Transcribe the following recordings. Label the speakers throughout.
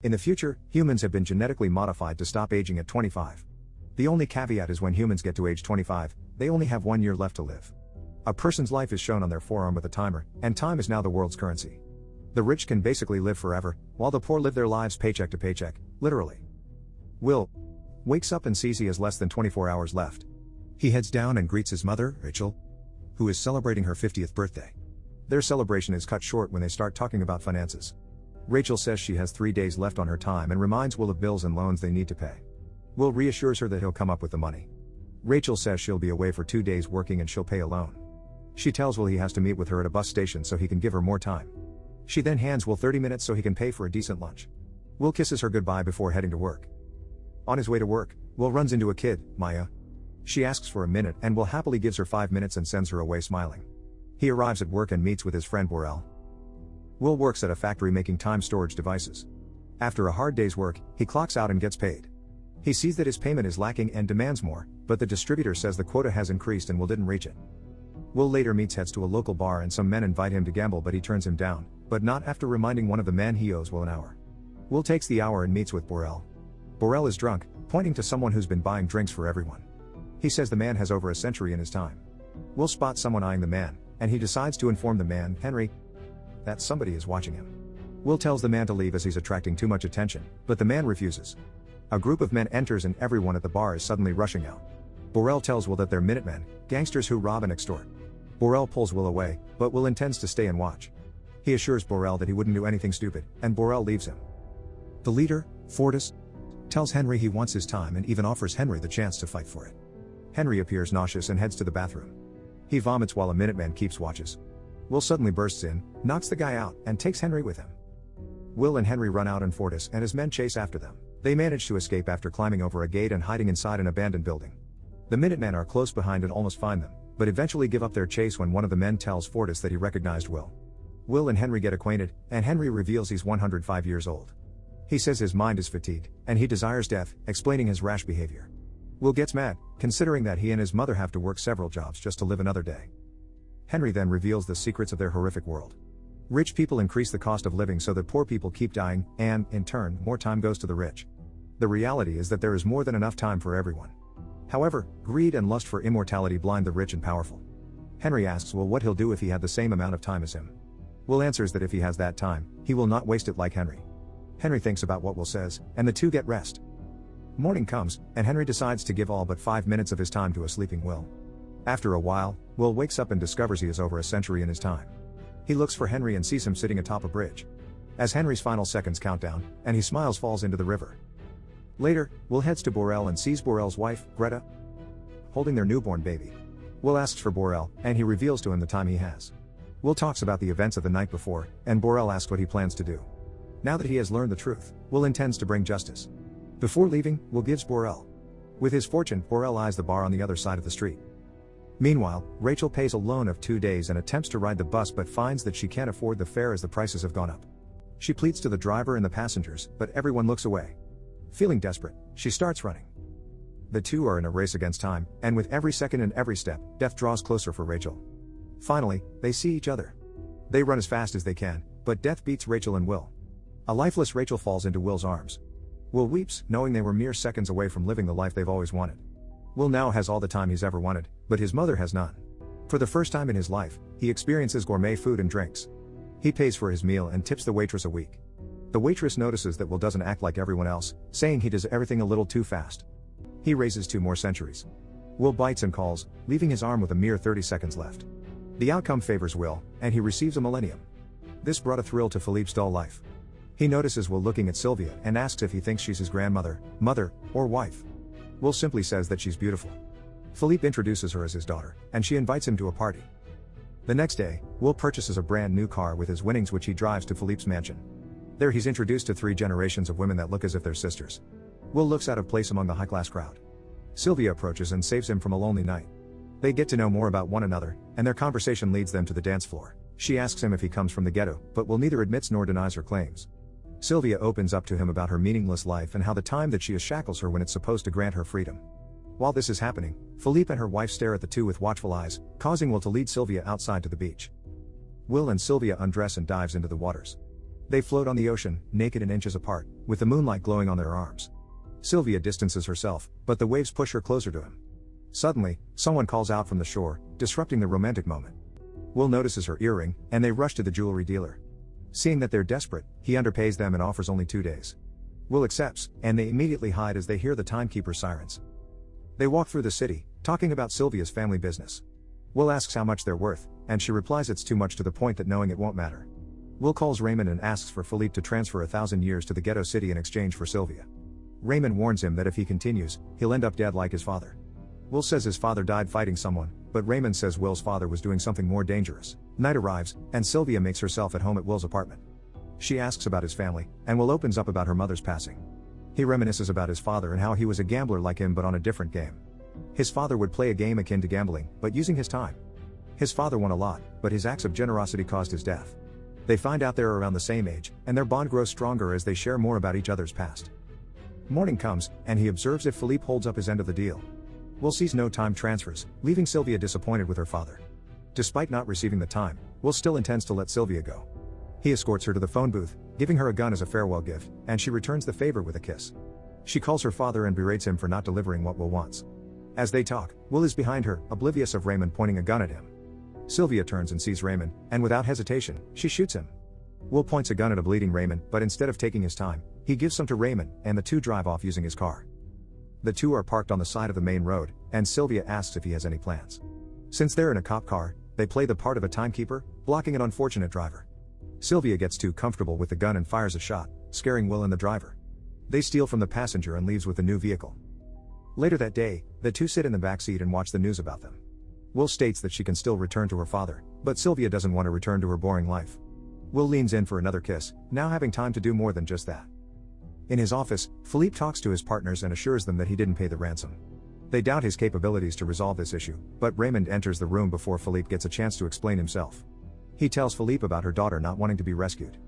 Speaker 1: In the future, humans have been genetically modified to stop aging at 25. The only caveat is when humans get to age 25, they only have 1 year left to live. A person's life is shown on their forearm with a timer, and time is now the world's currency. The rich can basically live forever, while the poor live their lives paycheck to paycheck, literally. Will wakes up and sees he has less than 24 hours left. He heads down and greets his mother, Rachel, who is celebrating her 50th birthday. Their celebration is cut short when they start talking about finances. Rachel says she has 3 days left on her time and reminds Will of bills and loans they need to pay. Will reassures her that he'll come up with the money. Rachel says she'll be away for 2 days working and she'll pay a loan. She tells Will he has to meet with her at a bus station so he can give her more time. She then hands Will 30 minutes so he can pay for a decent lunch. Will kisses her goodbye before heading to work. On his way to work, Will runs into a kid, Maya. She asks for a minute and Will happily gives her 5 minutes and sends her away smiling. He arrives at work and meets with his friend Borel. Will works at a factory making time storage devices. After a hard day's work, he clocks out and gets paid. He sees that his payment is lacking and demands more, but the distributor says the quota has increased and Will didn't reach it. Will later heads to a local bar and some men invite him to gamble, but he turns him down, but not after reminding one of the men he owes Will an hour. Will takes the hour and meets with Borel. Borel is drunk, pointing to someone who's been buying drinks for everyone. He says the man has over a century in his time. Will spots someone eyeing the man, and he decides to inform the man, Henry, that somebody is watching him. Will tells the man to leave as he's attracting too much attention, but the man refuses. A group of men enters and everyone at the bar is suddenly rushing out. Borel tells Will that they're Minutemen, gangsters who rob and extort. Borel pulls Will away, but Will intends to stay and watch. He assures Borel that he wouldn't do anything stupid, and Borel leaves him. The leader, Fortis, tells Henry he wants his time and even offers Henry the chance to fight for it. Henry appears nauseous and heads to the bathroom. He vomits while a Minuteman keeps watches. Will suddenly bursts in, knocks the guy out, and takes Henry with him. Will and Henry run out and Fortis and his men chase after them. They manage to escape after climbing over a gate and hiding inside an abandoned building. The Minutemen are close behind and almost find them, but eventually give up their chase when one of the men tells Fortis that he recognized Will. Will and Henry get acquainted, and Henry reveals he's 105 years old. He says his mind is fatigued, and he desires death, explaining his rash behavior. Will gets mad, considering that he and his mother have to work several jobs just to live another day. Henry then reveals the secrets of their horrific world. Rich people increase the cost of living so that poor people keep dying, and, in turn, more time goes to the rich. The reality is that there is more than enough time for everyone. However, greed and lust for immortality blind the rich and powerful. Henry asks Will what he'll do if he had the same amount of time as him. Will answers that if he has that time, he will not waste it like Henry. Henry thinks about what Will says, and the two get rest. Morning comes, and Henry decides to give all but 5 minutes of his time to a sleeping Will. After a while, Will wakes up and discovers he is over a century in his time. He looks for Henry and sees him sitting atop a bridge. As Henry's final seconds count down, and he smiles, falls into the river. Later, Will heads to Borel and sees Borel's wife, Greta, holding their newborn baby. Will asks for Borel, and he reveals to him the time he has. Will talks about the events of the night before, and Borel asks what he plans to do. Now that he has learned the truth, Will intends to bring justice. Before leaving, Will gives Borel. With his fortune, Borel eyes the bar on the other side of the street. Meanwhile, Rachel pays a loan of 2 days and attempts to ride the bus but finds that she can't afford the fare as the prices have gone up. She pleads to the driver and the passengers, but everyone looks away. Feeling desperate, she starts running. The two are in a race against time, and with every second and every step, death draws closer for Rachel. Finally, they see each other. They run as fast as they can, but death beats Rachel and Will. A lifeless Rachel falls into Will's arms. Will weeps, knowing they were mere seconds away from living the life they've always wanted. Will now has all the time he's ever wanted, but his mother has none. For the first time in his life, he experiences gourmet food and drinks. He pays for his meal and tips the waitress a week. The waitress notices that Will doesn't act like everyone else, saying he does everything a little too fast. He raises 2 more centuries. Will bites and calls, leaving his arm with a mere 30 seconds left. The outcome favors Will, and he receives a millennium. This brought a thrill to Philippe's dull life. He notices Will looking at Sylvia and asks if he thinks she's his grandmother, mother, or wife. Will simply says that she's beautiful. Philippe introduces her as his daughter, and she invites him to a party. The next day, Will purchases a brand new car with his winnings which he drives to Philippe's mansion. There he's introduced to 3 generations of women that look as if they're sisters. Will looks out of place among the high-class crowd. Sylvia approaches and saves him from a lonely night. They get to know more about one another, and their conversation leads them to the dance floor. She asks him if he comes from the ghetto, but Will neither admits nor denies her claims. Sylvia opens up to him about her meaningless life and how the time that she is shackles her when it's supposed to grant her freedom. While this is happening, Philippe and her wife stare at the two with watchful eyes, causing Will to lead Sylvia outside to the beach. Will and Sylvia undress and dives into the waters. They float on the ocean, naked and inches apart, with the moonlight glowing on their arms. Sylvia distances herself, but the waves push her closer to him. Suddenly, someone calls out from the shore, disrupting the romantic moment. Will notices her earring, and they rush to the jewelry dealer. Seeing that they're desperate, he underpays them and offers only 2 days. Will accepts, and they immediately hide as they hear the timekeeper's sirens. They walk through the city, talking about Sylvia's family business. Will asks how much they're worth, and she replies it's too much, to the point that knowing it won't matter. Will calls Raymond and asks for Philippe to transfer 1,000 years to the ghetto city in exchange for Sylvia. Raymond warns him that if he continues, he'll end up dead like his father. Will says his father died fighting someone, but Raymond says Will's father was doing something more dangerous. Night arrives, and Sylvia makes herself at home at Will's apartment. She asks about his family, and Will opens up about her mother's passing. He reminisces about his father and how he was a gambler like him but on a different game. His father would play a game akin to gambling, but using his time. His father won a lot, but his acts of generosity caused his death. They find out they're around the same age, and their bond grows stronger as they share more about each other's past. Morning comes, and he observes if Philippe holds up his end of the deal. Will sees no time transfers, leaving Sylvia disappointed with her father. Despite not receiving the time, Will still intends to let Sylvia go. He escorts her to the phone booth, giving her a gun as a farewell gift, and she returns the favor with a kiss. She calls her father and berates him for not delivering what Will wants. As they talk, Will is behind her, oblivious of Raymond pointing a gun at him. Sylvia turns and sees Raymond, and without hesitation, she shoots him. Will points a gun at a bleeding Raymond, but instead of taking his time, he gives some to Raymond, and the two drive off using his car. The two are parked on the side of the main road, and Sylvia asks if he has any plans. Since they're in a cop car, they play the part of a timekeeper, blocking an unfortunate driver. Sylvia gets too comfortable with the gun and fires a shot, scaring Will and the driver. They steal from the passenger and leaves with the new vehicle. Later that day, the two sit in the back seat and watch the news about them. Will states that she can still return to her father, but Sylvia doesn't want to return to her boring life. Will leans in for another kiss, now having time to do more than just that. In his office, Philippe talks to his partners and assures them that he didn't pay the ransom. They doubt his capabilities to resolve this issue, but Raymond enters the room before Philippe gets a chance to explain himself. He tells Philippe about her daughter not wanting to be rescued.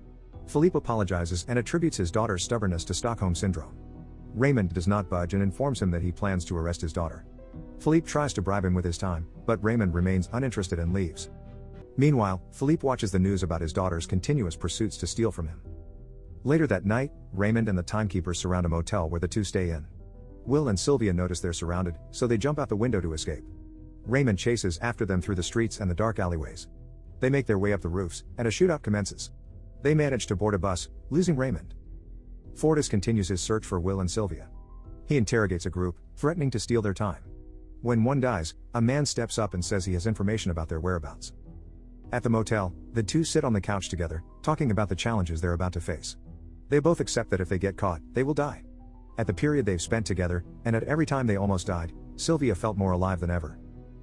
Speaker 1: Philippe apologizes and attributes his daughter's stubbornness to Stockholm Syndrome. Raymond does not budge and informs him that he plans to arrest his daughter. Philippe tries to bribe him with his time, but Raymond remains uninterested and leaves. Meanwhile, Philippe watches the news about his daughter's continuous pursuits to steal from him. Later that night, Raymond and the timekeepers surround a motel where the two stay in. Will and Sylvia notice they're surrounded, so they jump out the window to escape. Raymond chases after them through the streets and the dark alleyways. They make their way up the roofs, and a shootout commences. They manage to board a bus, losing Raymond. Fortis continues his search for Will and Sylvia. He interrogates a group, threatening to steal their time. When one dies, a man steps up and says he has information about their whereabouts. At the motel, the two sit on the couch together, talking about the challenges they're about to face. They both accept that if they get caught, they will die. At the period they've spent together, and at every time they almost died, Sylvia felt more alive than ever.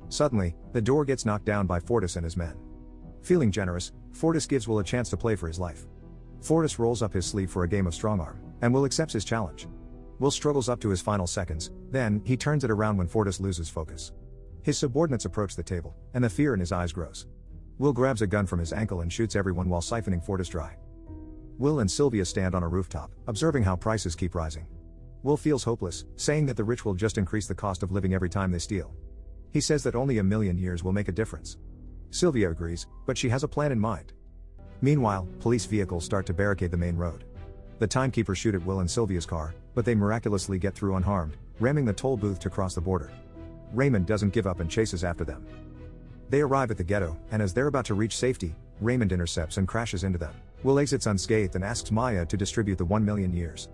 Speaker 1: Suddenly, the door gets knocked down by Fortis and his men. Feeling generous, Fortis gives Will a chance to play for his life. Fortis rolls up his sleeve for a game of strongarm, and Will accepts his challenge. Will struggles up to his final seconds, then he turns it around when Fortis loses focus. His subordinates approach the table, and the fear in his eyes grows. Will grabs a gun from his ankle and shoots everyone while siphoning Fortis dry. Will and Sylvia stand on a rooftop, observing how prices keep rising. Will feels hopeless, saying that the rich will just increase the cost of living every time they steal. He says that only 1,000,000 years will make a difference. Sylvia agrees, but she has a plan in mind. Meanwhile, police vehicles start to barricade the main road. The timekeepers shoot at Will and Sylvia's car, but they miraculously get through unharmed, ramming the toll booth to cross the border. Raymond doesn't give up and chases after them. They arrive at the ghetto, and as they're about to reach safety, Raymond intercepts and crashes into them. Will exits unscathed and asks Maya to distribute the 1,000,000 years.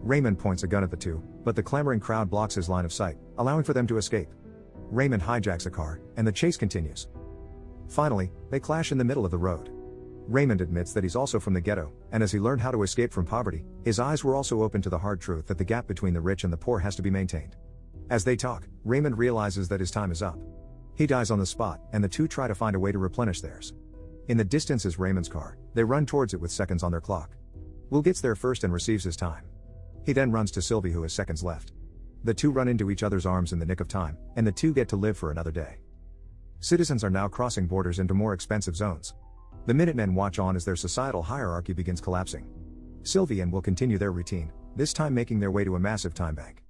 Speaker 1: Raymond points a gun at the two, but the clamoring crowd blocks his line of sight, allowing for them to escape. Raymond hijacks a car, and the chase continues. Finally, they clash in the middle of the road. Raymond admits that he's also from the ghetto, and as he learned how to escape from poverty, his eyes were also open to the hard truth that the gap between the rich and the poor has to be maintained. As they talk, Raymond realizes that his time is up. He dies on the spot, and the two try to find a way to replenish theirs. In the distance is Raymond's car. They run towards it with seconds on their clock. Will gets there first and receives his time. He then runs to Sylvie, who has seconds left. The two run into each other's arms in the nick of time, and the two get to live for another day. Citizens are now crossing borders into more expensive zones. The Minutemen watch on as their societal hierarchy begins collapsing. Sylvie and Will continue their routine, this time making their way to a massive time bank.